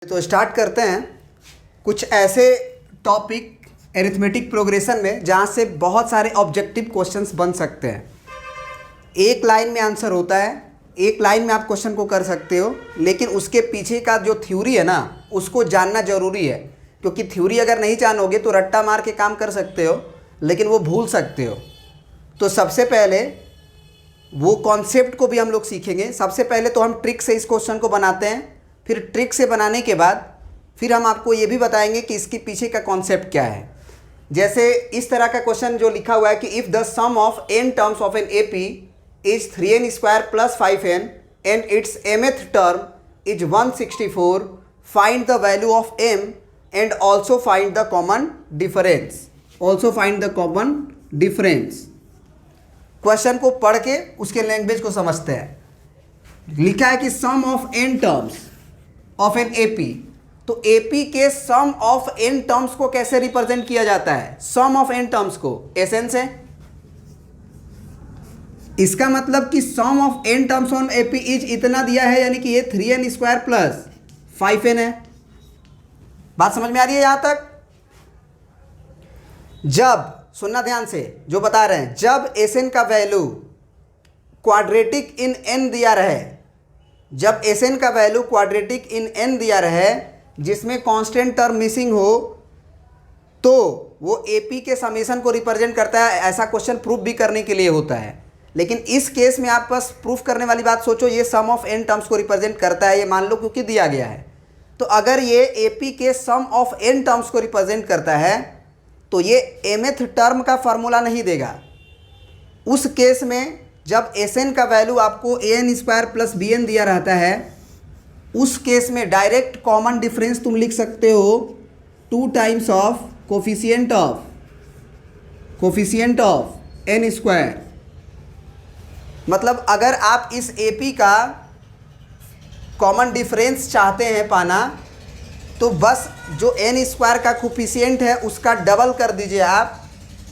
तो स्टार्ट करते हैं कुछ ऐसे टॉपिक एरिथमेटिक प्रोग्रेशन में जहाँ से बहुत सारे ऑब्जेक्टिव क्वेश्चंस बन सकते हैं। एक लाइन में आंसर होता है, एक लाइन में आप क्वेश्चन को कर सकते हो, लेकिन उसके पीछे का जो थ्योरी है ना उसको जानना ज़रूरी है, क्योंकि थ्योरी अगर नहीं जानोगे तो रट्टा मार के काम कर सकते हो लेकिन वो भूल सकते हो। तो सबसे पहले वो कॉन्सेप्ट को भी हम लोग सीखेंगे। सबसे पहले तो हम ट्रिक से इस क्वेश्चन को बनाते हैं, फिर ट्रिक से बनाने के बाद फिर हम आपको ये भी बताएंगे कि इसके पीछे का कॉन्सेप्ट क्या है। जैसे इस तरह का क्वेश्चन जो लिखा हुआ है कि if the sum of n terms of an AP is 3n square plus 5n and its mth term is 164, find the value of m and also find the common difference. Also find the common difference. Question को पढ़ के उसके language को समझते हैं। लिखा है कि sum of n terms of an AP, तो AP के सम ऑफ n टर्म्स को कैसे रिप्रेजेंट किया जाता है? सम ऑफ n टर्म्स को एसेंस है। इसका मतलब कि sum of n terms on AP is इतना दिया है, यानी कि ये 3n स्क्वायर प्लस 5n है। बात समझ में आ रही है यहां तक? जब सुनना ध्यान से जो बता रहे हैं, जब Sn का वैल्यू क्वाड्रेटिक इन n दिया रहे, जब Sn का वैल्यू क्वाड्रेटिक इन n दिया रहे जिसमें कांस्टेंट टर्म मिसिंग हो, तो वो AP के समेशन को रिप्रेजेंट करता है। ऐसा क्वेश्चन प्रूफ भी करने के लिए होता है, लेकिन इस केस में आप बस प्रूफ करने वाली बात सोचो, ये सम ऑफ n टर्म्स को रिप्रेजेंट करता है, ये मान लो क्योंकि दिया गया है। तो अगर ये AP के सम ऑफ n टर्म्स को रिप्रेजेंट करता है तो ये mth टर्म का फार्मूला नहीं देगा। उस केस में जब Sn का वैल्यू आपको an स्क्वायर प्लस bn दिया रहता है, उस केस में डायरेक्ट कॉमन डिफरेंस तुम लिख सकते हो 2 times of coefficient of n square. मतलब अगर आप इस AP का कॉमन डिफरेंस चाहते हैं पाना, तो बस जो n स्क्वायर का कोफिशिएंट है उसका डबल कर दीजिए आप,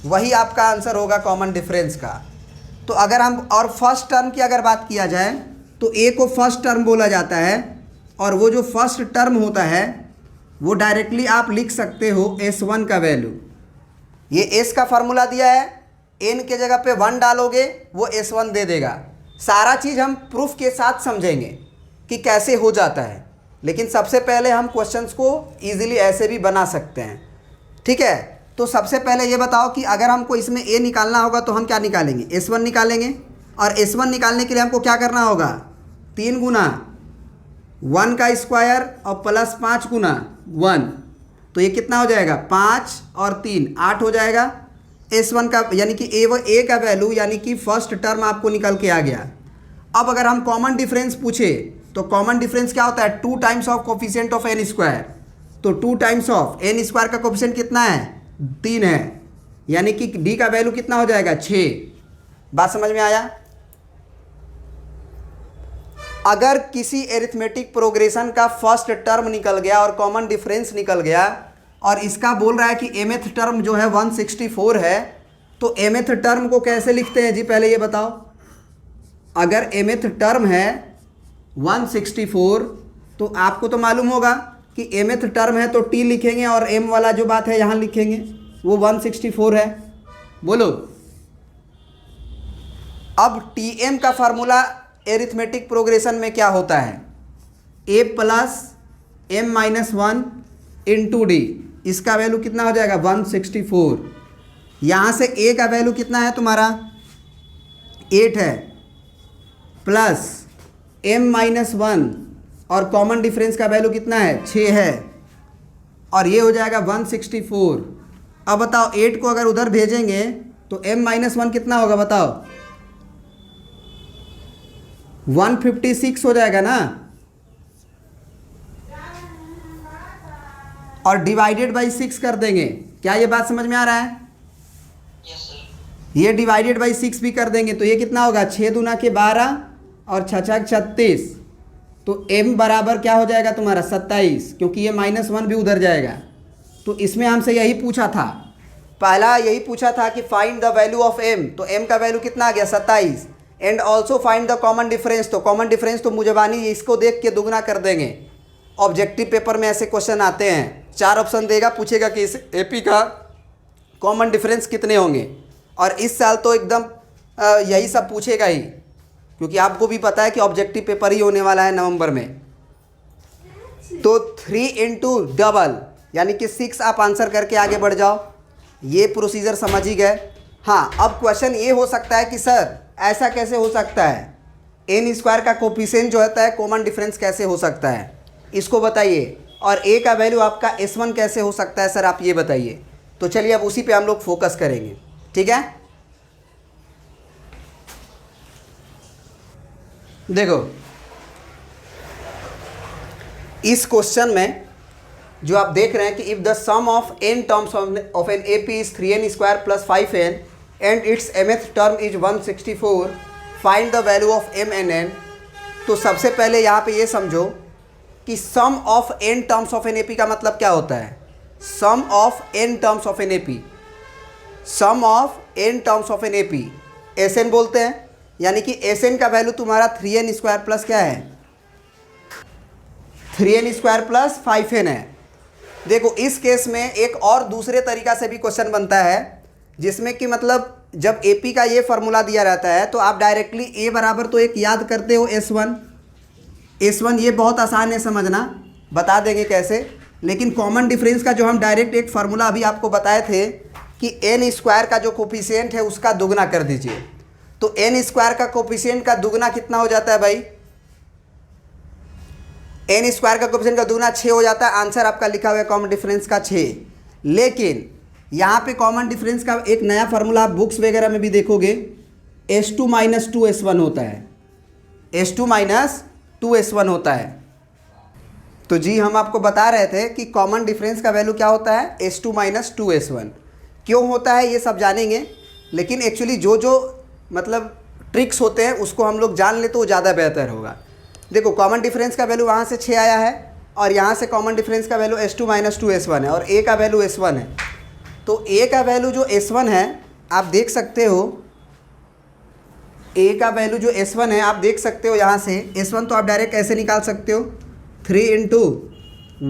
वही आपका आंसर होगा कॉमन डिफरेंस का। तो अगर हम और फर्स्ट टर्म की अगर बात किया जाए तो a को फर्स्ट टर्म बोला जाता है, और वो जो फर्स्ट टर्म होता है वो डायरेक्टली आप लिख सकते हो S1 का वैल्यू। ये S का फार्मूला दिया है, n के जगह पे 1 डालोगे वो S1 दे देगा। सारा चीज़ हम प्रूफ के साथ समझेंगे कि कैसे हो जाता है, लेकिन सबसे पहले हम क्वेश्चंस को इजीली ऐसे भी बना सकते हैं। ठीक है, तो सबसे पहले ये बताओ कि अगर हमको इसमें a निकालना होगा तो हम क्या निकालेंगे? S1 निकालेंगे। और S1 निकालने के लिए हमको क्या करना होगा? 3 गुना 1 का स्क्वायर और प्लस 5 गुना 1, तो ये कितना हो जाएगा? 5 और 3 8 हो जाएगा। S1 का यानी कि a का वैल्यू यानी कि फर्स्ट टर्म आपको निकल के आ गया। अब अगर हम कॉमन डिफरेंस पूछे तो कॉमन डिफरेंस क्या होता है? 2 times of coefficient of n square. तो 2 टाइम्स ऑफ n स्क्वायर का कोफिशिएंट कितना है? 3 है, यानी कि d का वैल्यू कितना हो जाएगा? 6। बात समझ में आया? अगर किसी एरिथमेटिक प्रोग्रेशन का फर्स्ट टर्म निकल गया और कॉमन डिफरेंस निकल गया, और इसका बोल रहा है कि mth टर्म जो है 164 है, तो mth टर्म को कैसे लिखते हैं जी? पहले ये बताओ। अगर mth टर्म है 164, तो आपको तो मालूम होगा कि mth टर्म है तो t लिखेंगे और m वाला जो बात है यहाँ लिखेंगे, वो 164 है। बोलो। अब tm का फार्मूला एरिथमेटिक प्रोग्रेशन में क्या होता है? a plus m minus 1 into D. इसका वैल्यू कितना हो जाएगा? 164। यहाँ से a का वैल्यू कितना है तुम्हारा? 8 है, प्लस m माइनस 1 और कॉमन डिफरेंस का वैल्यू कितना है? 6 है, और ये हो जाएगा 164। अब बताओ 8 को अगर उधर भेजेंगे तो m माइनस 1 कितना होगा? बताओ। 156 हो जाएगा ना, और डिवाइडेड बाई 6 कर देंगे। क्या ये बात समझ में आ रहा है? ये डिवाइडेड बाई 6 भी कर देंगे तो ये कितना होगा? 6 दूना के 12 और 6 6 36। तो m बराबर क्या हो जाएगा तुम्हारा? 27, क्योंकि ये -1 भी उधर जाएगा। तो इसमें हमसे यही पूछा था, पहला यही पूछा था कि find the value of m, तो m का वैल्यू कितना आ गया? 27। And also find the common difference, तो कॉमन डिफरेंस तो मुजबानी इसको देख के दुगना कर देंगे, ऑब्जेक्टिव पेपर में ऐसे क्वेश्चन आते हैं, 4 ऑप्शन देगा, पूछेगा कि इस एपी का कॉमन डिफरेंस कितने होंगे। और इस साल तो एकदम यही सब पूछेगा ही, क्योंकि आपको भी पता है कि ऑब्जेक्टिव पेपर ही होने वाला है नवंबर में। तो 3 इंटू डबल यानी कि 6 आप आंसर करके आगे बढ़ जाओ। ये प्रोसीजर समझ ही गए। हाँ, अब क्वेश्चन ये हो सकता है कि सर ऐसा कैसे हो सकता है, एन स्क्वायर का कोफिशिएंट जो होता है कॉमन डिफरेंस कैसे हो सकता है, इसको बताइए। और ए का वैल्यू आपका S1 कैसे हो सकता है सर, आप ये बताइए। तो चलिए अब उसी पे हम लोग फोकस करेंगे, ठीक है। देखो इस क्वेश्चन में जो आप देख रहे हैं कि if the sum of n terms of an AP is 3n square plus 5n and its mth term is 164, find the value of m and n। तो सबसे पहले यहाँ पे ये समझो कि sum of n terms of an AP का मतलब क्या होता है। Sum of n terms of an AP, sum of n terms of an AP Sn बोलते हैं। यानी कि Sn का वैल्यू तुम्हारा 3n स्क्वायर प्लस क्या है, 3n स्क्वायर प्लस 5n है। देखो इस केस में एक और दूसरे तरीका से भी क्वेश्चन बनता है, जिसमें कि मतलब जब AP का ये फार्मूला दिया रहता है तो आप डायरेक्टली A बराबर तो एक याद करते हो S1, ये बहुत आसान है समझना, बता देंगे कैसे। लेकिन कॉमन डिफरेंस का जो हम डायरेक्ट एक फार्मूला अभी आपको बताए थे कि n स्क्वायर का जो कोफिशिएंट है उसका दुगना कर दीजिए। तो n स्क्वायर का कोफिशिएंट का दुगना कितना हो जाता है भाई, n स्क्वायर का कोफिशिएंट का दुगना 6 हो जाता है। आंसर आपका लिखा हुआ है कॉमन डिफरेंस का 6। लेकिन यहाँ पे कॉमन डिफरेंस का एक नया फार्मूला आप बुक्स वगैरह में भी देखोगे, S2 माइनस 2S1 होता है, S2 माइनस 2S1 होता है। तो जी हम आपको बता रहे थे कि कॉमन डिफरेंस का वैल्यू क्या होता है, S2 माइनस 2S1। क्यों होता है ये सब जानेंगे, लेकिन एक्चुअली जो मतलब ट्रिक्स होते हैं उसको हम लोग जान ले तो ज़्यादा बेहतर होगा। देखो कॉमन डिफरेंस का वैल्यू वहाँ से 6 आया है और यहाँ से कॉमन डिफरेंस का वैल्यू S2 माइनस 2S1 है और A का वैल्यू S1 है। तो A का वैल्यू जो S1 है आप देख सकते हो, A का वैल्यू जो S1 है आप देख सकते हो यहाँ से। S1 तो आप डायरेक्ट ऐसे निकाल सकते हो, 3 इंटू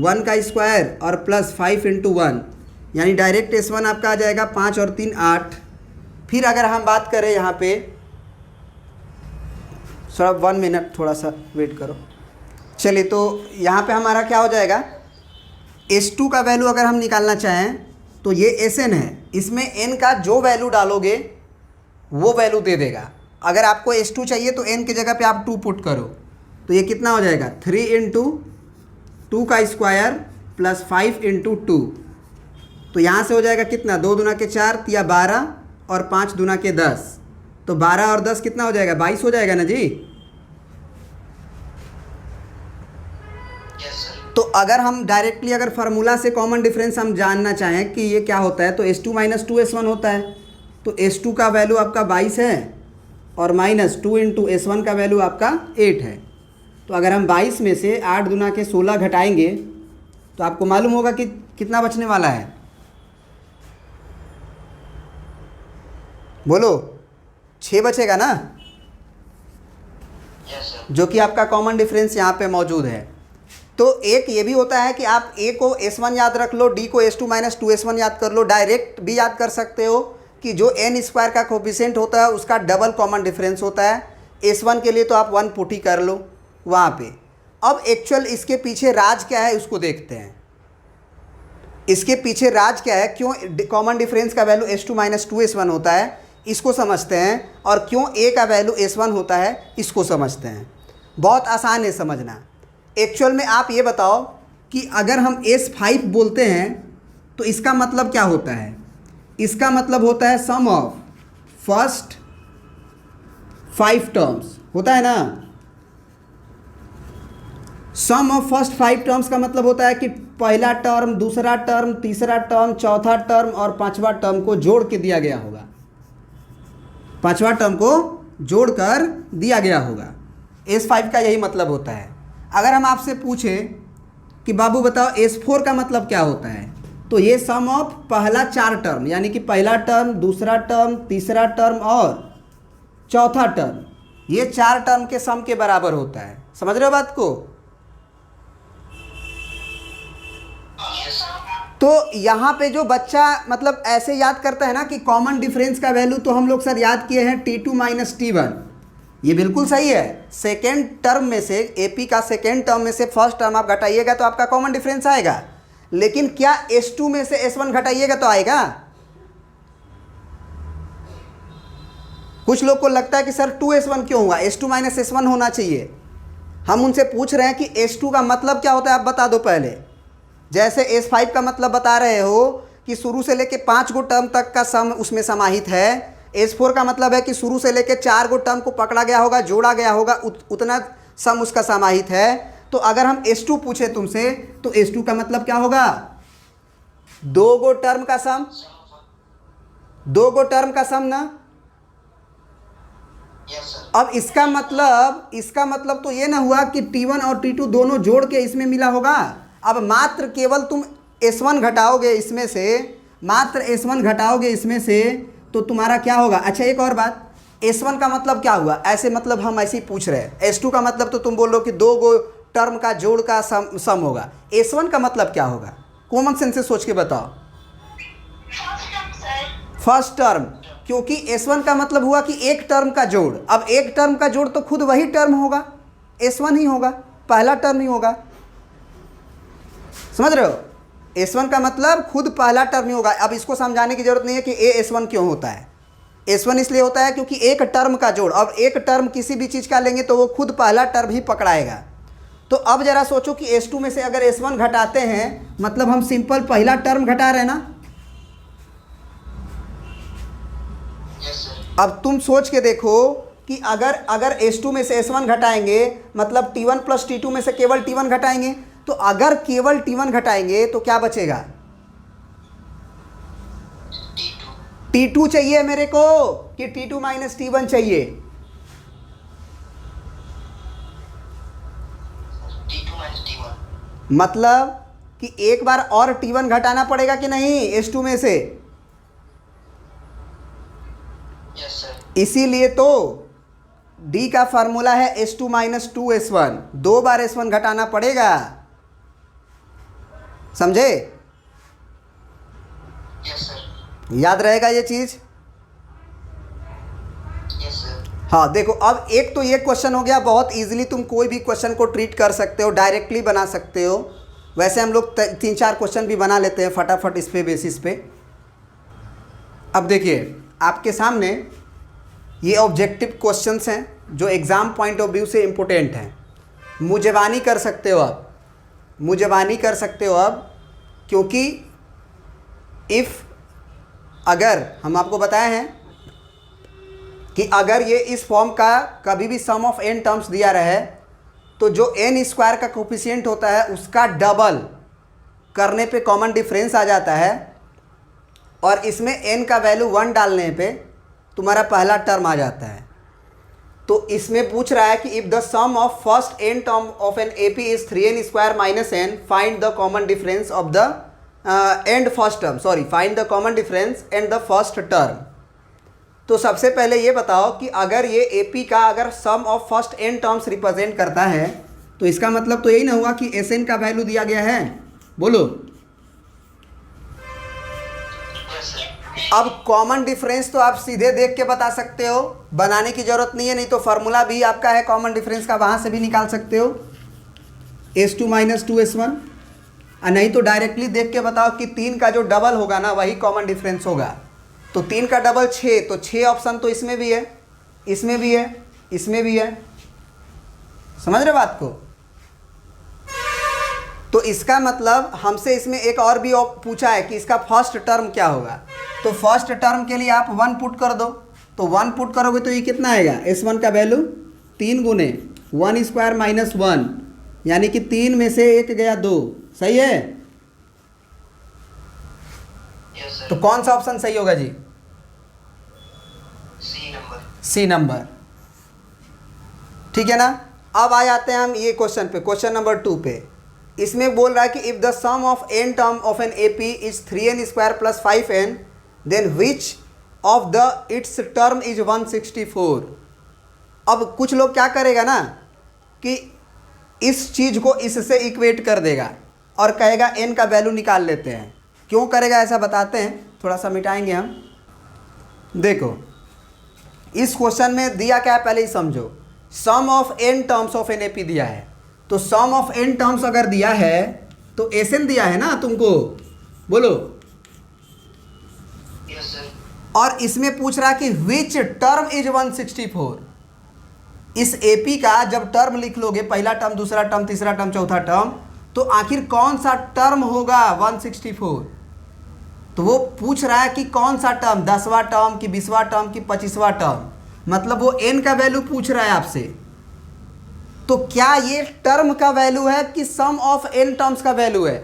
1 का स्क्वायर और प्लस 5 इंटू 1, यानी डायरेक्ट S1 आपका आ जाएगा 5 और 3 8। फिर अगर हम बात करें यहाँ पे, थोड़ा 1 मिनट थोड़ा सा वेट करो। चलिए तो यहाँ पे हमारा क्या हो जाएगा, S2 का वैल्यू अगर हम निकालना चाहें तो ये Sn है, इसमें n का जो वैल्यू डालोगे वो वैल्यू दे देगा। अगर आपको S2 चाहिए तो n की जगह पे आप 2 पुट करो, तो ये कितना हो जाएगा 3 इंटू 2 का स्क्वायर प्लस 5 इंटू 2। तो यहाँ से हो जाएगा कितना, 2 दूना के 4 या 12 और 5 दूना के 10। तो 12 और 10 कितना हो जाएगा, 22 हो जाएगा ना जी। तो अगर हम डायरेक्टली अगर फार्मूला से कॉमन डिफरेंस हम जानना चाहें कि ये क्या होता है तो S2 माइनस 2S1 होता है। तो S2 का वैल्यू आपका 22 है और माइनस 2 इंटू S1 का वैल्यू आपका 8 है। तो अगर हम 22 में से 8 दूना के 16 घटाएंगे तो आपको मालूम होगा कि कितना बचने वाला है, बोलो 6 बचेगा ना, जो कि आपका कॉमन डिफरेंस यहाँ पे मौजूद है। तो एक ये भी होता है कि आप A को S1 याद रख लो, D को S2 माइनस 2S1 याद कर लो। डायरेक्ट भी याद कर सकते हो कि जो n स्क्वायर का कोफिशिएंट होता है उसका डबल कॉमन डिफरेंस होता है। S1 के लिए तो आप 1 पुट ही कर लो वहाँ पे। अब एक्चुअल इसके पीछे राज क्या है उसको देखते हैं। इसके पीछे राज क्या है, क्यों कॉमन डिफरेंस का वैल्यू S2 माइनस 2S1 होता है इसको समझते हैं, और क्यों A का वैल्यू S1 होता है इसको समझते हैं। बहुत आसान है समझना। एक्चुअल में आप ये बताओ कि अगर हम S5 बोलते हैं तो इसका मतलब क्या होता है। इसका मतलब होता है सम ऑफ फर्स्ट 5 टर्म्स, होता है ना। सम ऑफ फर्स्ट 5 टर्म्स का मतलब होता है कि पहला टर्म, दूसरा टर्म, तीसरा टर्म, चौथा टर्म और 5वां टर्म को जोड़ के दिया गया होगा, 5वां टर्म को जोड़कर दिया गया होगा। S5 का यही मतलब होता है। अगर हम आपसे पूछें कि बाबू बताओ S4 का मतलब क्या होता है, तो ये सम ऑफ पहला 4 टर्म, यानी कि पहला टर्म, दूसरा टर्म, तीसरा टर्म और चौथा टर्म, ये 4 टर्म के सम के बराबर होता है। समझ रहे हो बात को। तो यहाँ पे जो बच्चा मतलब ऐसे याद करता है ना कि कॉमन डिफरेंस का वैल्यू तो हम लोग सर याद किए हैं T2 माइनस T1, ये बिल्कुल सही है। सेकेंड टर्म में से AP का सेकेंड टर्म में से फर्स्ट टर्म आप घटाइएगा तो आपका कॉमन डिफरेंस आएगा, लेकिन क्या S2 में से S1 घटाइएगा तो आएगा? कुछ लोग को लगता है कि सर 2S1 क्यों हुआ, S2 माइनस S1 होना चाहिए। हम उनसे पूछ रहे हैं कि S2 का मतलब क्या होता है, आप बता दो पहले। जैसे S5 का मतलब बता रहे हो कि शुरू से लेके 5 गो टर्म तक का सम उसमें समाहित है। S4 का मतलब है कि शुरू से लेके 4 गो टर्म को पकड़ा गया होगा, जोड़ा गया होगा, उतना सम उसका समाहित है। तो अगर हम S2 पूछे तुमसे तो S2 का मतलब क्या होगा, 2 गो टर्म का सम, 2 गो टर्म का सम ना। अब इसका मतलब तो ये ना हुआ कि T1 और T2 दोनों जोड़ के इसमें मिला होगा। अब मात्र केवल तुम S1 घटाओगे इसमें से, मात्र S1 घटाओगे इसमें से, तो तुम्हारा क्या होगा। अच्छा एक और बात, S1 का मतलब क्या हुआ, ऐसे मतलब हम ऐसे ही पूछ रहे हैं। S2 का मतलब तो तुम बोल रहे हो कि 2 गो टर्म का जोड़ का सम होगा। S1 का मतलब क्या होगा, कॉमन सेंस से सोच के बताओ। फर्स्ट टर्म, क्योंकि S1 का मतलब हुआ कि एक टर्म का जोड़। अब एक टर्म का जोड़ तो खुद वही टर्म होगा, S1 ही होगा, पहला टर्म ही होगा। समझ रहे हो, S1 का मतलब खुद पहला टर्म ही होगा। अब इसको समझाने की जरूरत नहीं है कि S1 क्यों होता है। S1 इसलिए होता है क्योंकि एक टर्म का जोड़, अब एक टर्म किसी भी चीज़ का लेंगे तो वो खुद पहला टर्म ही पकड़ाएगा। तो अब जरा सोचो कि S2 में से अगर S1 घटाते हैं, मतलब हम सिंपल पहला टर्म घटा रहे हैं ना। अब तुम सोच के देखो कि अगर S2 में से S1 घटाएंगे, मतलब T1 प्लस T2 में से केवल T1 घटाएंगे, तो अगर केवल T1 घटाएंगे तो क्या बचेगा, T2 चाहिए मेरे को कि T2 माइनस T1 चाहिए। T2 माइनस T1 मतलब कि एक बार और T1 घटाना पड़ेगा कि नहीं S2 में से। Yes sir. इसीलिए तो D का फार्मूला है S2 माइनस 2S1, 2 बार S1 घटाना पड़ेगा। समझे? Yes sir. याद रहेगा ये चीज़? Yes sir. हाँ देखो, अब एक तो ये क्वेश्चन हो गया, बहुत इजीली तुम कोई भी क्वेश्चन को ट्रीट कर सकते हो, डायरेक्टली बना सकते हो। वैसे हम लोग 3-4 क्वेश्चन भी बना लेते हैं फटाफट इस पे बेसिस पे। अब देखिए आपके सामने ये ऑब्जेक्टिव क्वेश्चंस हैं जो एग्ज़ाम पॉइंट ऑफ व्यू से इम्पोर्टेंट हैं। मुजबानी कर सकते हो आप, मुजबानी कर सकते हो अब, क्योंकि अगर हम आपको बताए हैं कि अगर ये इस फॉर्म का कभी भी सम ऑफ n टर्म्स दिया रहे तो जो n स्क्वायर का कोफिशिएंट होता है उसका डबल करने पे कॉमन डिफरेंस आ जाता है, और इसमें n का वैल्यू 1 डालने पे तुम्हारा पहला टर्म आ जाता है। तो इसमें पूछ रहा है कि if the sum of first n term of an AP is 3n square minus n, find the common difference of the and first term, sorry find the common difference and the first term. तो सबसे पहले ये बताओ कि अगर ये AP का अगर sum of first n terms represent करता है तो इसका मतलब तो यही ना हुआ कि Sn का वैल्यू दिया गया है। बोलो। अब कॉमन डिफरेंस तो आप सीधे देख के बता सकते हो, बनाने की ज़रूरत नहीं है, नहीं तो फार्मूला भी आपका है कॉमन डिफरेंस का, वहाँ से भी निकाल सकते हो S2 माइनस 2S1, और नहीं तो डायरेक्टली देख के बताओ कि 3 का जो डबल होगा ना वही कॉमन डिफरेंस होगा। तो 3 का डबल 6, तो 6 ऑप्शन तो इसमें भी है, इसमें भी है, इसमें भी है। समझ रहे बात को? तो इसका मतलब हमसे इसमें एक और भी पूछा है कि इसका फर्स्ट टर्म क्या होगा। तो फर्स्ट टर्म के लिए आप 1 पुट कर दो, तो 1 पुट करोगे तो ये कितना आएगा, S1 का वैल्यू 3 गुने 1 स्क्वायर माइनस 1, यानी कि 3 में से 1 गया 2। सही है? Yes sir. तो कौन सा ऑप्शन सही होगा जी? सी नंबर। सी नंबर। ठीक है ना। अब आ जाते हैं हम ये क्वेश्चन पे, क्वेश्चन नंबर 2 पे। इसमें बोल रहा है कि if the sum of n term of an AP is 3n square plus 5n, then which of the its term is 164। अब कुछ लोग क्या करेगा ना कि इस चीज़ को इससे इक्वेट कर देगा और कहेगा n का वैल्यू निकाल लेते हैं। क्यों करेगा ऐसा बताते हैं, थोड़ा सा मिटाएंगे हम। देखो इस क्वेश्चन में दिया क्या है पहले ही समझो। Sum of n terms of an AP दिया है, तो सम ऑफ n टर्म्स अगर दिया है तो Sn दिया है ना तुमको, बोलो। Yes, sir. और इसमें पूछ रहा है कि विच टर्म इज 164। इस एपी का जब टर्म लिख लोगे, पहला टर्म, दूसरा टर्म, तीसरा टर्म, चौथा टर्म, तो आखिर कौन सा टर्म होगा 164। तो वो पूछ रहा है कि कौन सा टर्म, 10वां टर्म कि 20वां टर्म कि 25वां टर्म, मतलब वो n का वैल्यू पूछ रहा है आपसे। तो क्या ये टर्म का वैल्यू है कि सम ऑफ n टर्म्स का वैल्यू है?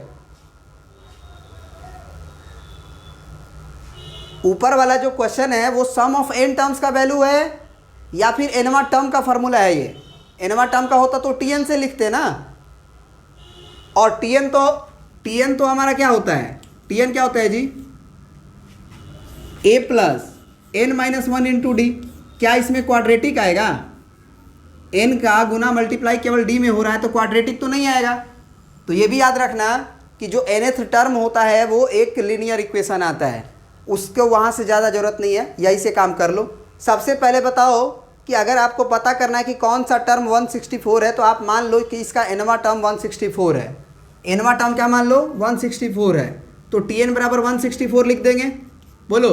ऊपर वाला जो क्वेश्चन है वो सम ऑफ n टर्म्स का वैल्यू है या फिर nवां टर्म का फॉर्मूला है? ये nवां टर्म का होता तो tn से लिखते ना, और tn तो हमारा क्या होता है, tn क्या होता है जी, a plus n minus 1 into D. क्या इसमें क्वाड्रेटिक आएगा? n का गुना मल्टीप्लाई केवल d में हो रहा है, तो क्वाड्रेटिक तो नहीं आएगा। तो ये भी याद रखना कि जो nth टर्म होता है वो एक लीनियर इक्वेशन आता है, उसको वहाँ से ज़्यादा ज़रूरत नहीं है, यही से काम कर लो। सबसे पहले बताओ कि अगर आपको पता करना है कि कौन सा टर्म 164 है, तो आप मान लो कि इसका nवां टर्म 164 है। nवां टर्म क्या मान लो, 164 है, तो tn बराबर 164 लिख देंगे, बोलो।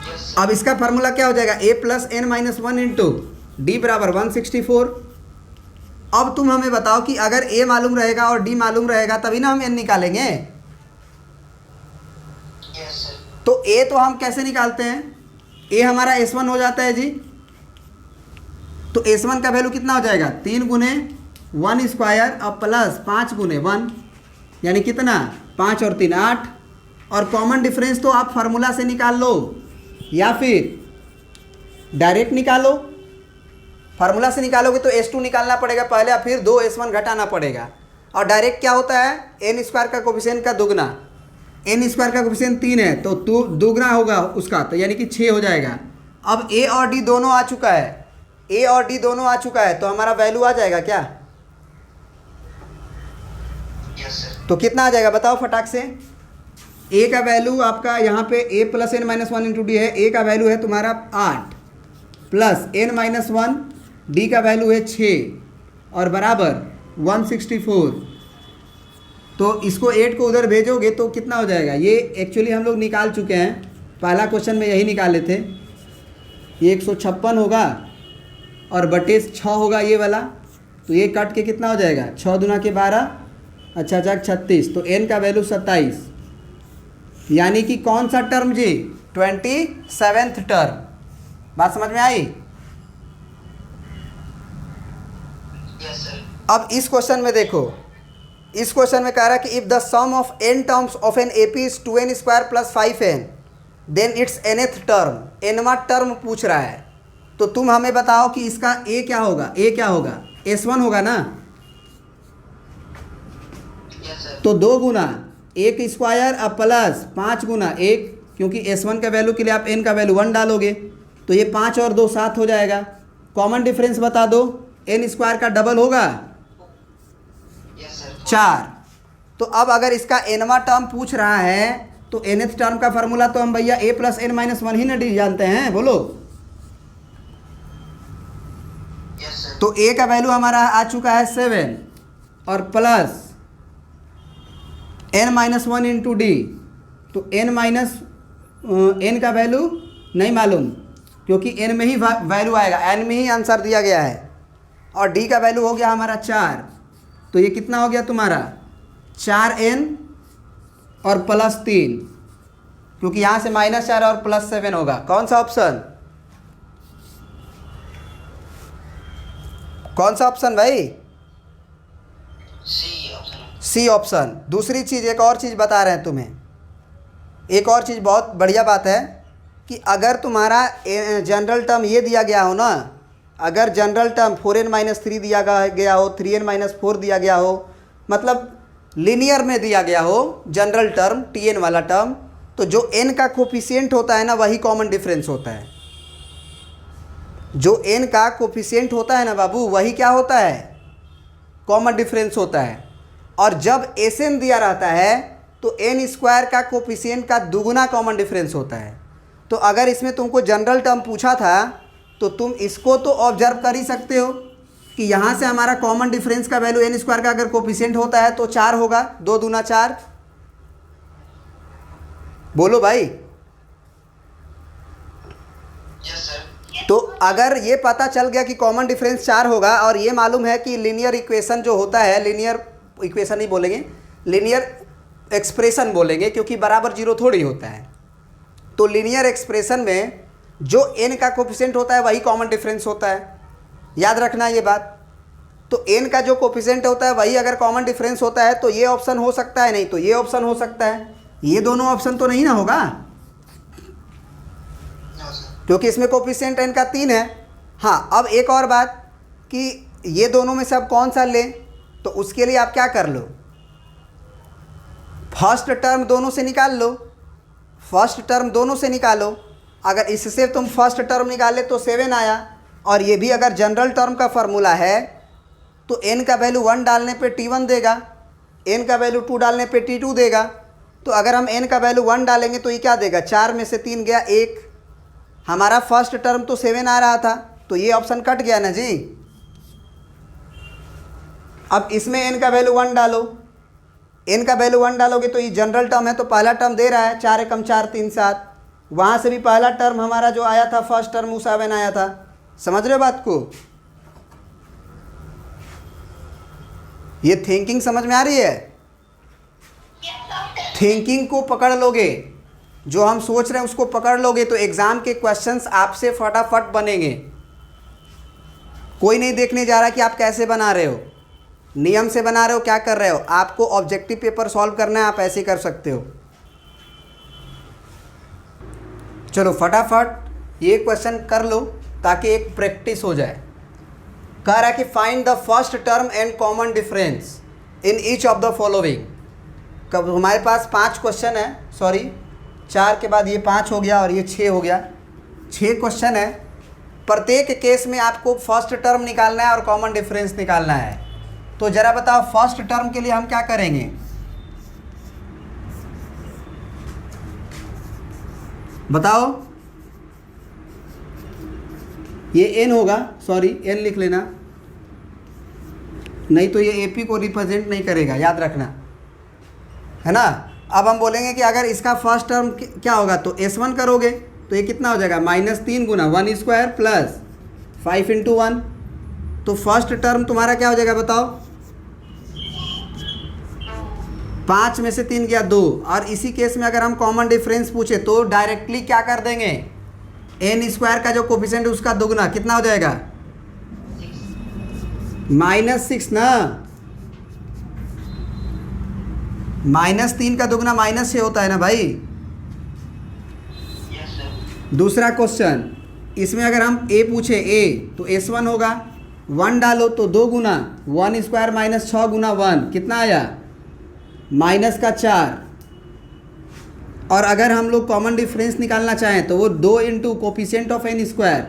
Yes, sir. अब इसका फार्मूला क्या हो जाएगा, a plus n minus 1 into D बराबर 164। अब तुम हमें बताओ कि अगर a मालूम रहेगा और d मालूम रहेगा तभी ना हम n निकालेंगे। Yes, sir. तो a तो हम कैसे निकालते हैं, a हमारा s1 हो जाता है जी। तो s1 का वैल्यू कितना हो जाएगा, 3 गुने 1 स्क्वायर और प्लस 5 गुने 1, यानी कितना, 5 और 3 8। और कॉमन डिफरेंस तो आप फार्मूला से निकाल लो या फिर डायरेक्ट निकालो। फार्मूला से निकालोगे तो s2 निकालना पड़ेगा पहले, फिर 2s1 घटाना पड़ेगा। और डायरेक्ट क्या होता है, n स्क्वायर का कोफिशिएंट का दुगना, n स्क्वायर का कोफिशिएंट 3 है तो दुगना होगा उसका, तो यानी कि 6 हो जाएगा। अब a और d दोनों आ चुका है, a और d दोनों आ चुका है, तो हमारा वैल्यू आ जाएगा क्या, Yes, sir. तो कितना आ जाएगा बताओ फटाक से। a का वैल्यू आपका यहाँ पे a plus n minus 1 into D है, a का वैल्यू है तुम्हारा 8 प्लस n माइनस 1, d का वैल्यू है 6 और बराबर 164। तो इसको 8 को उधर भेजोगे तो कितना हो जाएगा, ये एक्चुअली हम लोग निकाल चुके हैं, पहला क्वेश्चन में यही निकाले थे। ये 156 होगा और बटे 6 होगा ये वाला, तो ये कट के कितना हो जाएगा, 6 दूना के 12, अच्छा 36, तो n का वैल्यू 27, यानी कि कौन सा टर्म जी, 27th टर्म। बात समझ में आई? Yes, sir. अब इस क्वेश्चन में देखो, इस क्वेश्चन में कह रहा है कि if the sum of n terms of an AP is 2n square plus 5n then its nth term, nवां टर्म पूछ रहा है। तो तुम हमें बताओ कि इसका a क्या होगा, a क्या होगा, s1 होगा ना। Yes, sir. तो 2 गुना 1 स्क्वायर अब प्लस 5 गुना 1, क्योंकि s1 का वैल्यू के लिए आप n का वैल्यू 1 डालोगे, तो ये 5 और 2 7 हो जाएगा। कॉमन डिफरेंस बता दो, n स्क्वायर का डबल होगा Yes, sir. 4। तो अब अगर इसका nवां टर्म पूछ रहा है तो nth टर्म का फार्मूला तो हम भैया a प्लस n माइनस 1 ही ना डी जानते हैं, बोलो। Yes, sir. तो a का वैल्यू हमारा आ चुका है 7 और plus n minus 1 into D, तो n माइनस n का वैल्यू नहीं मालूम, क्योंकि n में ही वैल्यू आएगा, n में ही आंसर दिया गया है। और d का वैल्यू हो गया हमारा 4, तो ये कितना हो गया तुम्हारा 4n और प्लस 3, क्योंकि यहाँ से -4 और प्लस 7 होगा। कौन सा ऑप्शन, कौन सा ऑप्शन भाई, C option. C option. दूसरी चीज़, एक और चीज़ बता रहे हैं तुम्हें, एक और चीज़ बहुत बढ़िया बात है कि अगर तुम्हारा जनरल टर्म ये दिया गया हो ना, अगर जनरल टर्म 4n माइनस 3 दिया गया हो, 3n माइनस 4 दिया गया हो, मतलब लीनियर में दिया गया हो जनरल टर्म tn वाला टर्म, तो जो n का कोफिशिएंट होता है ना वही कॉमन डिफरेंस होता है। जो n का कोफिशिएंट होता है ना बाबू, वही क्या होता है, कॉमन डिफरेंस होता है। और जब एसएन दिया रहता है तो एन स्क्वायर का कोफिशिएंट का दुगुना कॉमन डिफरेंस होता है। तो अगर इसमें तुमको जनरल टर्म पूछा था तो तुम इसको तो ऑब्जर्व कर ही सकते हो कि यहाँ से हमारा कॉमन डिफरेंस का वैल्यू एन स्क्वायर का अगर कोफिशिएंट होता है तो 4 होगा, 2 दूना 4। बोलो भाई। Yes sir. तो अगर ये पता चल गया कि कॉमन डिफरेंस 4 होगा और ये मालूम है कि लीनियर इक्वेशन जो होता है, लीनियर इक्वेशन नहीं बोलेंगे, लीनियर एक्सप्रेशन बोलेंगे क्योंकि बराबर जीरो थोड़ी होता है। तो लीनियर एक्सप्रेशन में जो n का कोफिशिएंट होता है वही कॉमन डिफरेंस होता है, याद रखना ये बात। तो n का जो कोफिशिएंट होता है वही अगर कॉमन डिफरेंस होता है तो ये ऑप्शन हो सकता है, नहीं तो ये ऑप्शन हो सकता है। ये दोनों ऑप्शन तो नहीं ना होगा नो सर। क्योंकि इसमें कोफिशिएंट n का 3 है। हाँ, अब एक और बात कि ये दोनों में से अब कौन सा लें, तो उसके लिए आप क्या कर लो, फर्स्ट टर्म दोनों से निकाल लो, फर्स्ट टर्म दोनों से निकालो। अगर इससे तुम फर्स्ट टर्म निकाले तो 7 आया, और ये भी अगर जनरल टर्म का फार्मूला है तो n का वैल्यू 1 डालने पे t1 देगा, n का वैल्यू 2 डालने पे t2 देगा। तो अगर हम n का वैल्यू 1 डालेंगे तो ये क्या देगा, 4 में से 3 गया 1। हमारा फर्स्ट टर्म तो 7 आ रहा था तो ये ऑप्शन कट गया ना जी। अब इसमें n का वैल्यू 1 डालो, n का वैल्यू 1 डालोगे तो ये जनरल टर्म है तो पहला टर्म दे रहा है 4 एकम 4 3 7। वहाँ से भी पहला टर्म हमारा जो आया था फर्स्ट टर्म 7 आया था। समझ रहे हो बात को? ये थिंकिंग समझ में आ रही है? थिंकिंग को पकड़ लोगे, जो हम सोच रहे हैं उसको पकड़ लोगे तो एग्जाम के क्वेश्चंस आपसे फटाफट बनेंगे। कोई नहीं देखने जा रहा कि आप कैसे बना रहे हो, नियम से बना रहे हो, क्या कर रहे हो। आपको ऑब्जेक्टिव पेपर सॉल्व करना है, आप ऐसे कर सकते हो। चलो फटाफट ये क्वेश्चन कर लो ताकि एक प्रैक्टिस हो जाए। कह रहा है कि find the first term and common difference in each of the following. कब हमारे पास 5 क्वेश्चन है, सॉरी 4 के बाद ये 5 हो गया और ये 6 हो गया, 6 क्वेश्चन है। प्रत्येक केस में आपको फर्स्ट टर्म निकालना है और कॉमन डिफरेंस निकालना है। तो ज़रा बताओ फर्स्ट टर्म के लिए हम क्या करेंगे, बताओ। ये n होगा, सॉरी n लिख लेना, नहीं तो ये AP को रिप्रेजेंट नहीं करेगा, याद रखना, है ना। अब हम बोलेंगे कि अगर इसका फर्स्ट टर्म क्या होगा तो S1 करोगे तो ये कितना हो जाएगा, -3 गुना 1 स्क्वायर प्लस 5 इंटू 1। तो फर्स्ट टर्म तुम्हारा क्या हो जाएगा बताओ, 5 में से 3 गया 2। और इसी केस में अगर हम कॉमन डिफरेंस पूछे तो डायरेक्टली क्या कर देंगे, एन स्क्वायर का जो कोफिशिएंट है उसका दुगना कितना हो जाएगा, -6 ना, -3 का दुगना -6 होता है ना भाई। Yes sir. दूसरा क्वेश्चन, इसमें अगर हम a पूछे a तो S1 होगा, 1 डालो तो 2 गुना 1 स्क्वायर -6 गुना 1 कितना आया, -4। और अगर हम लोग कॉमन डिफरेंस निकालना चाहें तो वो 2 into coefficient of n square,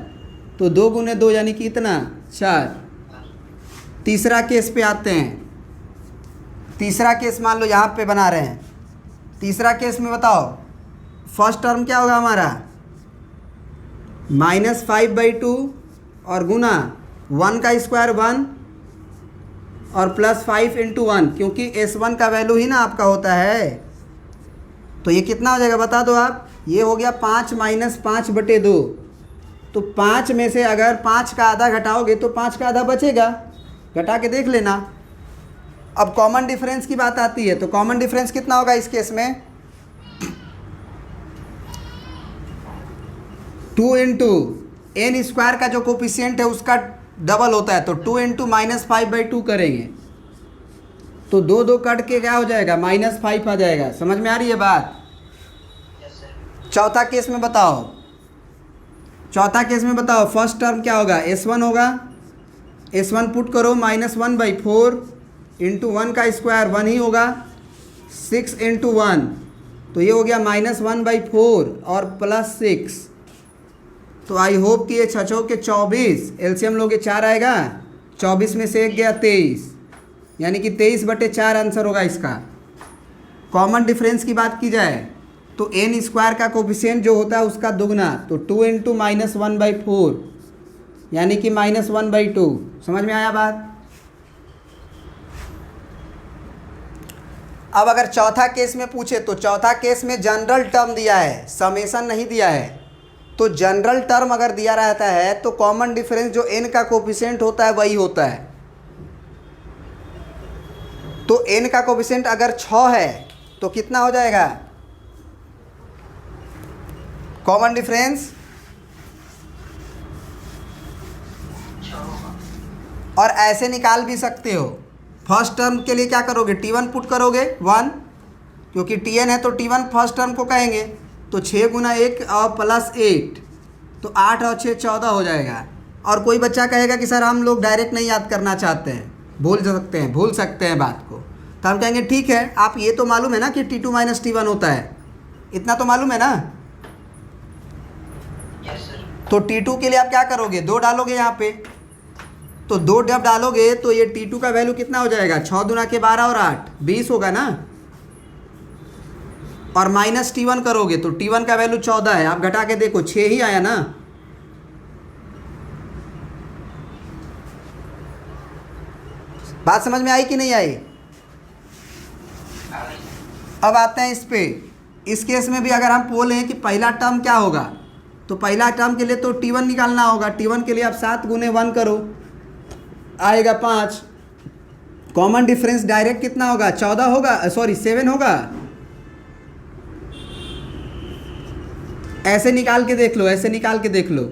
तो 2 गुने 2 यानी कि इतना 4। तीसरा केस पे आते हैं। तीसरा केस मान लो यहाँ पे बना रहे हैं। तीसरा केस में बताओ फर्स्ट टर्म क्या होगा हमारा, -5/2 और गुना 1 का स्क्वायर 1 और प्लस 5 इंटू 1, क्योंकि S1 का वैल्यू ही ना आपका होता है। तो ये कितना हो जाएगा बता दो आप, ये हो गया 5 - 5/2। तो 5 में से अगर 5 का आधा घटाओगे तो 5 का आधा बचेगा, घटा के देख लेना। अब कॉमन डिफरेंस की बात आती है तो कॉमन डिफरेंस कितना होगा इस केस में, 2 इंटू एन स्क्वायर का जो कोफिशिएंट है उसका डबल होता है, तो 2 इंटू -5/2 करेंगे तो 2 2 कट के क्या हो जाएगा, -5 आ जाएगा। समझ में आ रही है बात? Yes sir. चौथा केस में बताओ, चौथा केस में बताओ फर्स्ट टर्म क्या होगा, S1 होगा, S1 पुट करो -1/4 इंटू 1 का स्क्वायर 1 ही होगा, 6 इंटू 1 तो ये हो गया -1/4 और प्लस 6। तो आई होप कि ये 6 के 24, एलसीएम लोगे 4 आएगा, 24 में से 1 गया 23, यानी कि 23/4 आंसर होगा इसका। कॉमन डिफरेंस की बात की जाए तो एन स्क्वायर का कोफिशिएंट जो होता है उसका दुगना, तो 2 इंटू -1/4 यानी कि -1/2। समझ में आया बात? अब अगर चौथा केस में पूछे तो चौथा केस में जनरल टर्म दिया है, समेशन नहीं दिया है। तो जनरल टर्म अगर दिया रहता है तो कॉमन डिफरेंस जो एन का कोफिशिएंट होता है वही होता है। तो एन का कोफिशिएंट अगर 6 है तो कितना हो जाएगा कॉमन डिफरेंस? 6 होगा। और ऐसे निकाल भी सकते हो। फर्स्ट टर्म के लिए क्या करोगे, T1 पुट करोगे 1, क्योंकि Tn है तो T1 फर्स्ट टर्म को कहेंगे। तो 6 गुना 1 और प्लस 8, तो 8 और 6 14 हो जाएगा। और कोई बच्चा कहेगा कि सर हम लोग डायरेक्ट नहीं याद करना चाहते हैं, भूल सकते हैं बात को। तो हम कहेंगे ठीक है, आप ये तो मालूम है ना कि T2 - T1 होता है, इतना तो मालूम है ना। Yes sir. तो T2 के लिए आप क्या करोगे, 2 डालोगे यहाँ पे। तो 2 जब डालोगे तो ये T2 का वैल्यू कितना हो जाएगा, 6 दूना के 12 और 8 20 होगा ना। और माइनस T1 करोगे तो T1 का वैल्यू 14 है, आप घटा के देखो 6 ही आया ना। बात समझ में आई कि नहीं आई? अब आते हैं इस पे। इस केस में भी अगर हम बोलें कि पहला टर्म क्या होगा, तो पहला टर्म के लिए तो T1 निकालना होगा। T1 के लिए आप 7 गुने 1 करो, आएगा 5। कॉमन डिफरेंस डायरेक्ट कितना होगा, 14 होगा, सॉरी 7 होगा। ऐसे निकाल के देख लो, ऐसे निकाल के देख लो।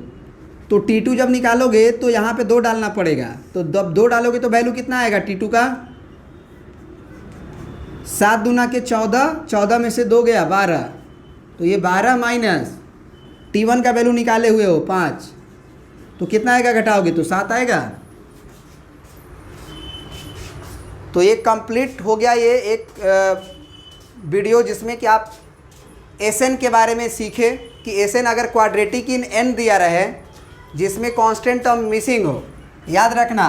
तो T2 जब निकालोगे तो यहाँ पे 2 डालना पड़ेगा। तो जब 2 डालोगे तो वैल्यू कितना आएगा T2 का, 7 दूना के 14, 14 में से 2 गया 12, तो ये 12 माइनस T1 का वैल्यू निकाले हुए हो 5, तो कितना आएगा घटाओगे तो 7 आएगा। तो ये कंप्लीट हो गया ये एक वीडियो जिसमें कि आप एसएन के बारे में सीखे कि एसएन अगर क्वाड्रेटिक इन एन दिया रहे जिसमें कांस्टेंट टर्म मिसिंग हो, याद रखना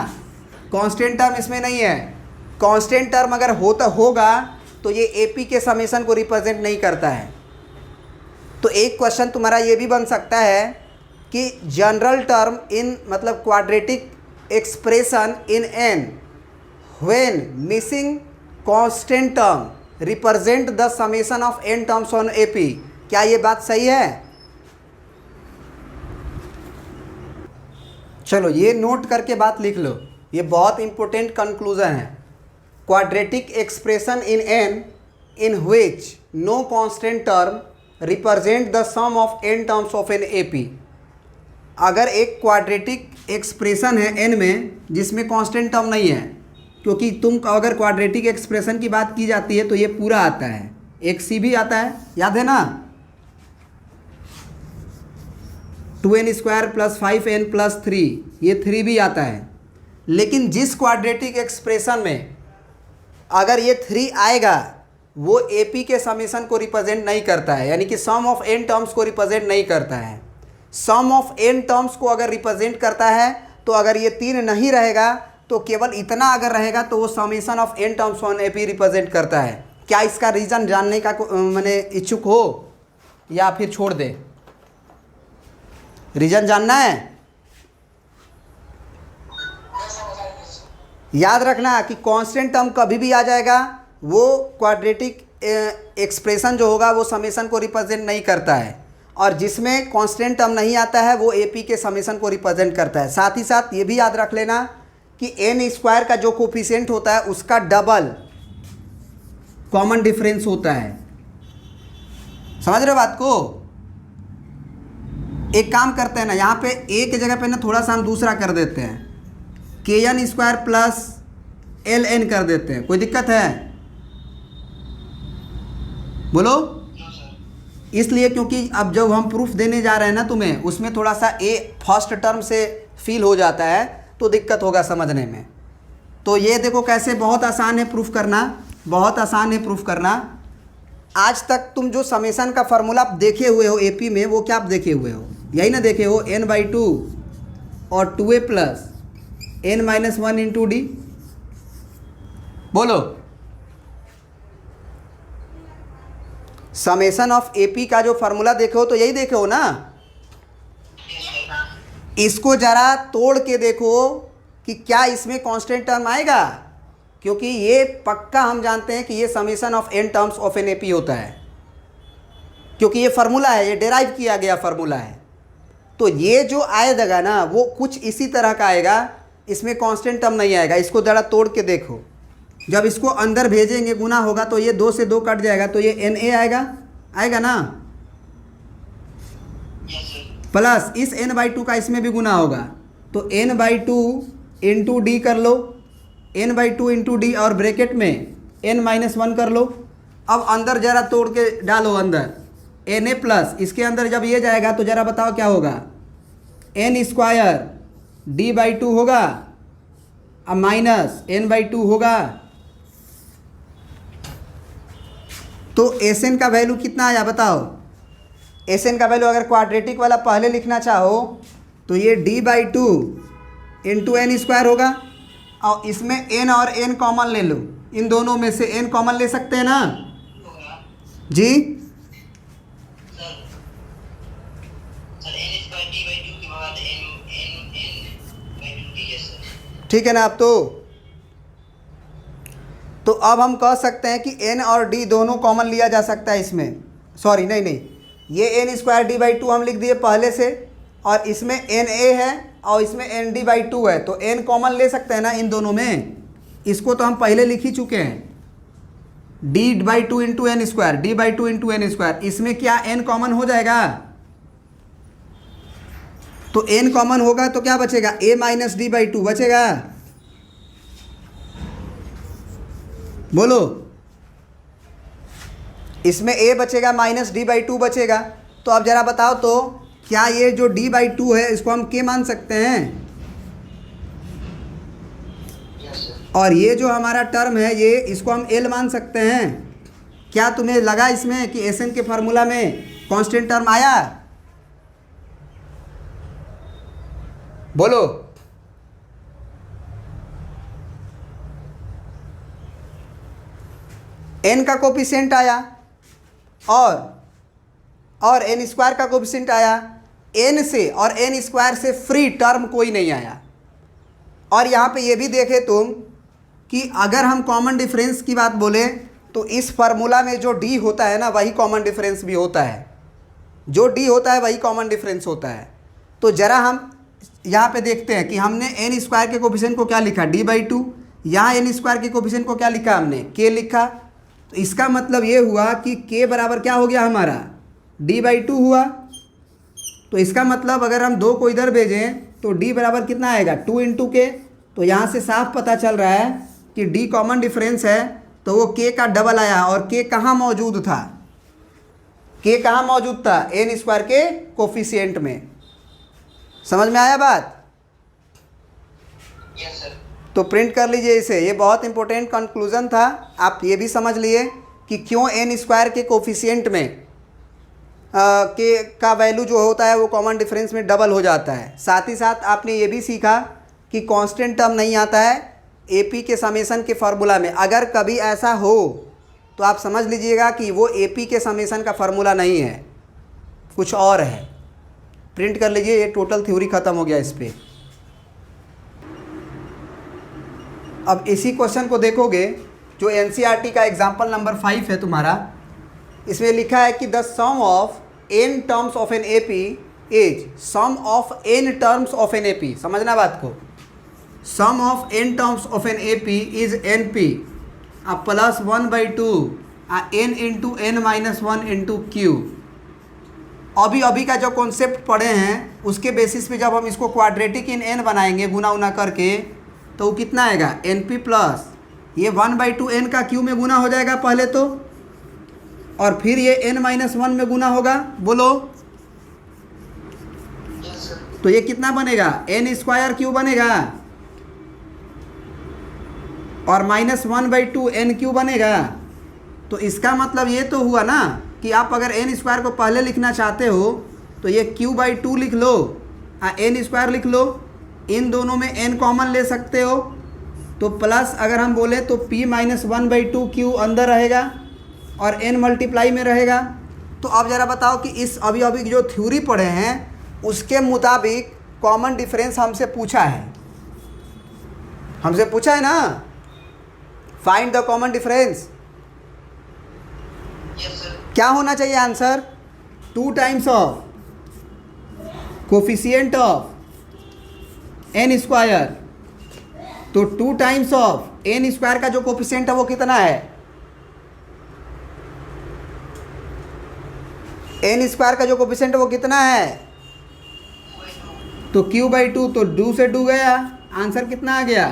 कांस्टेंट टर्म इसमें नहीं है। कांस्टेंट टर्म अगर होगा तो ये एपी के समेशन को रिप्रेजेंट नहीं करता है। तो एक क्वेश्चन तुम्हारा ये भी बन सकता है कि जनरल टर्म इन मतलब quadratic expression in n when missing constant term represent the summation of n terms on AP. क्या ये बात सही है? चलो ये नोट करके बात लिख लो, ये बहुत इंपॉर्टेंट कंक्लूजन है। Quadratic expression in n in which no constant term represent the sum of n terms of an AP. अगर एक क्वाड्रेटिक एक्सप्रेशन है एन में जिसमें कांस्टेंट टर्म नहीं है, क्योंकि तुम अगर क्वाड्रेटिक एक्सप्रेशन की बात की जाती है तो ये पूरा आता है, एक सी भी आता है, याद है ना, 2n² + 5n + 3, ये 3 भी आता है। लेकिन जिस क्वाड्रेटिक एक्सप्रेशन में अगर ये 3 आएगा वो एपी के समेशन को रिप्रेजेंट नहीं करता है, यानी कि सम ऑफ एन टर्म्स को रिप्रेजेंट नहीं करता है। सम ऑफ एन टर्म्स को अगर रिप्रेजेंट करता है तो अगर ये 3 नहीं रहेगा तो केवल इतना अगर रहेगा तो वो summation of n terms on AP represent करता है। क्या इसका रीज़न जानने का मैंने इच्छुक हो या फिर छोड़ दे? रीज़न जानना है? याद रखना कि कांस्टेंट टर्म कभी भी आ जाएगा वो क्वाड्रेटिक एक्सप्रेशन जो होगा वो समेशन को रिप्रेजेंट नहीं करता है, और जिसमें कांस्टेंट टर्म नहीं आता है वो एपी के समेशन को रिप्रेजेंट करता है। साथ ही साथ ये भी याद रख लेना कि n² का जो कोफिशिएंट होता है उसका डबल कॉमन डिफरेंस होता है। समझ रहे हो बात को? एक काम करते हैं ना, यहाँ पे a की जगह पे ना थोड़ा सा हम दूसरा कर देते हैं, kn² + ln कर देते हैं। कोई दिक्कत है? बोलो। इसलिए क्योंकि अब जब हम प्रूफ देने जा रहे हैं ना तुम्हें, उसमें थोड़ा सा a फर्स्ट टर्म से फील हो जाता है तो दिक्कत होगा समझने में। तो ये देखो कैसे बहुत आसान है प्रूफ करना, बहुत आसान है प्रूफ करना। आज तक तुम जो समेशन का फार्मूला आप देखे हुए हो एपी में, वो क्या आप देखे हुए हो? यही ना देखे हो, n/2 और 2a + n - 1 × d। बोलो। समेशन ऑफ एपी का जो फार्मूला देखे हो तो यही देखे हो ना। इसको जरा तोड़ के देखो कि क्या इसमें कांस्टेंट टर्म आएगा, क्योंकि ये पक्का हम जानते हैं कि ये summation of n terms of an AP होता है, क्योंकि ये फार्मूला है, ये डेराइव किया गया फार्मूला है। तो ये जो आएगा ना वो कुछ इसी तरह का आएगा, इसमें कांस्टेंट टर्म नहीं आएगा। इसको जरा तोड़ के देखो, जब इसको अंदर भेजेंगे गुना होगा तो ये 2 से 2 कट जाएगा, तो ये एन ए आएगा ना, प्लस इस n/2 का इसमें भी गुना होगा, तो n/2 इंटू डी कर लो, n/2 इंटू डी और ब्रैकेट में n-1 कर लो। अब अंदर जरा तोड़ के डालो अंदर, na प्लस इसके अंदर जब ये जाएगा तो जरा बताओ क्या होगा, n² d/2 होगा अब माइनस n/2 होगा। तो Sn का वैल्यू कितना आया बताओ। Sn का वैल्यू अगर क्वाड्रेटिक वाला पहले लिखना चाहो तो ये d/2 इंटू n² होगा, और इसमें n और n कॉमन ले लो, इन दोनों में से n कॉमन ले सकते हैं ना जी। ठीक है ना। तो अब हम कह सकते हैं कि n और d दोनों कॉमन लिया जा सकता है इसमें, सॉरी नहीं, ये n² d/2 हम लिख दिए पहले से, और इसमें na है और इसमें n/2 है, तो n कॉमन ले सकते हैं ना इन दोनों में। इसको तो हम पहले लिख ही चुके हैं, d/2 into n² d/2 into n², इसमें क्या n कॉमन हो जाएगा, तो n कॉमन होगा तो क्या बचेगा, a माइनस d/2 बचेगा। बोलो, इसमें a बचेगा माइनस d/2 बचेगा। तो अब जरा बताओ तो क्या ये जो d/2 है इसको हम k मान सकते हैं, और ये जो हमारा टर्म है ये इसको हम l मान सकते हैं। क्या तुम्हें लगा इसमें कि Sn के फार्मूला में कांस्टेंट टर्म आया, बोलो। n का कोफिशिएंट आया और n² का कोफिशिएंट आया, n से और n² से फ्री टर्म कोई नहीं आया। और यहाँ पे ये भी देखे तुम कि अगर हम कॉमन डिफरेंस की बात बोले तो इस फार्मूला में जो d होता है ना वही कॉमन डिफरेंस भी होता है, जो d होता है वही कॉमन डिफरेंस होता है। तो ज़रा हम यहाँ पे देखते हैं कि हमने n² के कोफिशिएंट को क्या लिखा, d/2, यहाँ n² के कोफिशिएंट को क्या लिखा हमने, k लिखा। तो इसका मतलब ये हुआ कि k बराबर क्या हो गया हमारा, d/2 हुआ। तो इसका मतलब अगर हम 2 को इधर भेजें तो d बराबर कितना आएगा, 2 इंटू के। तो यहाँ से साफ पता चल रहा है कि d कॉमन डिफरेंस है, तो वो k का डबल आया। और k कहाँ मौजूद था, k कहाँ मौजूद था, n² के कोफिशिएंट में। समझ में आया बात। Yes sir. तो प्रिंट कर लीजिए इसे, ये बहुत इंपॉर्टेंट कंक्लूजन था। आप ये भी समझ लिए कि क्यों n² के कोफिशिएंट में के का वैल्यू जो होता है वो कॉमन डिफरेंस में डबल हो जाता है। साथ ही साथ आपने ये भी सीखा कि कांस्टेंट टर्म नहीं आता है एपी के समेशन के फार्मूला में। अगर कभी ऐसा हो तो आप समझ लीजिएगा कि वो एपी के समेशन का फार्मूला नहीं है, कुछ और है। प्रिंट कर लीजिए, ये टोटल थ्योरी ख़त्म हो गया इस पर। अब इसी क्वेश्चन को देखोगे जो एनसीईआरटी का एग्जाम्पल नंबर 5 है तुम्हारा, इसमें लिखा है कि the sum of n terms of an AP is sum of n terms of an AP. समझना बात को, sum of n terms of an AP is np plus 1/2 n into n-1 into q. अभी का जो concept पढ़े हैं उसके basis पे जब हम इसको क्वाड्रेटिक इन n बनाएंगे गुना उना करके, तो वो कितना आएगा, np प्लस ये 1/2 n का क्यू में गुना हो जाएगा पहले तो, और फिर ये n-1 में गुना होगा। बोलो, यस सर। तो ये कितना बनेगा, n² क्यू बनेगा और -1/2 n क्यू बनेगा। तो इसका मतलब ये तो हुआ ना कि आप अगर n² को पहले लिखना चाहते हो तो ये q/2 लिख लो, n² लिख लो, इन दोनों में n कॉमन ले सकते हो तो प्लस अगर हम बोले तो p माइनस 1/2 क्यू अंदर रहेगा और n मल्टीप्लाई में रहेगा। तो अब ज़रा बताओ कि इस अभी अभी जो थ्योरी पढ़े हैं उसके मुताबिक कॉमन डिफरेंस हमसे पूछा है ना, find the common difference. Yes sir. क्या होना चाहिए answer? 2 times of coefficient of n square. तो 2 टाइम्स ऑफ एन स्क्वायर का जो कोफिशिएंट है वो कितना है? एन स्क्वायर का जो कोफिशिएंट है वो कितना है? तो q/2, तो 2 से 2 गया, आंसर कितना आ गया?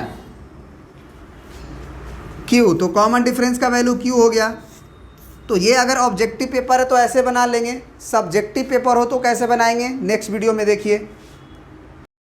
q। तो कॉमन डिफरेंस का वैल्यू q हो गया। तो ये अगर ऑब्जेक्टिव पेपर है तो ऐसे बना लेंगे, सब्जेक्टिव पेपर हो तो कैसे बनाएंगे नेक्स्ट वीडियो में देखिए।